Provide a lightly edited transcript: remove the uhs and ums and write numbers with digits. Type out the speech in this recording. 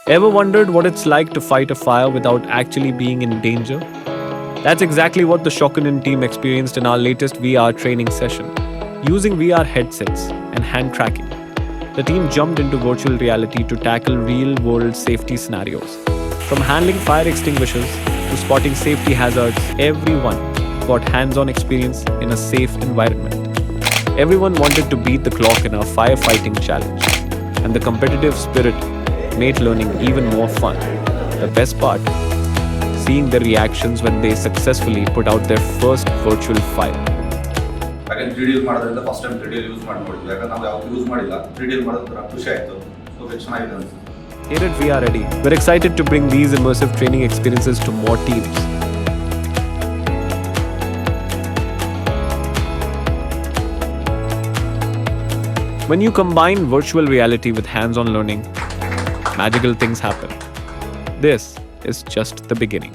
Ever wondered what it's like to fight a fire without actually being in danger? That's exactly what the Shokunin team experienced in our latest VR training session. Using VR headsets and hand tracking, the team jumped into virtual reality to tackle real world safety scenarios. From handling fire extinguishers to spotting safety hazards, everyone got hands on experience in a safe environment. Everyone wanted to beat the clock in our firefighting challenge, and the competitive spirit made learning even more fun. The best part, seeing their reactions when they successfully put out their first virtual fire. ಹಾಗೆ 3D use ಮಾಡೋದ್ರಿಂದ first time 3D use ಮಾಡಿ ನೋಡಿದ್ವಿ. ಯಾಕಂದ್ರೆ ನಾವು ಯಾವತ್ತೂ use ಮಾಡಿಲ್ಲ. 3D ಮಾಡೋದ್ರ ಖುಷಿ ಆಯಿತು. ಸೊ ಚೆನ್ನಾಗಿದೆ ಅನಿಸುತ್ತೆ. Here at VR Ready, we're excited to bring these immersive training experiences to more teams. When you combine virtual reality with hands-on learning, magical things happen. This is just the beginning.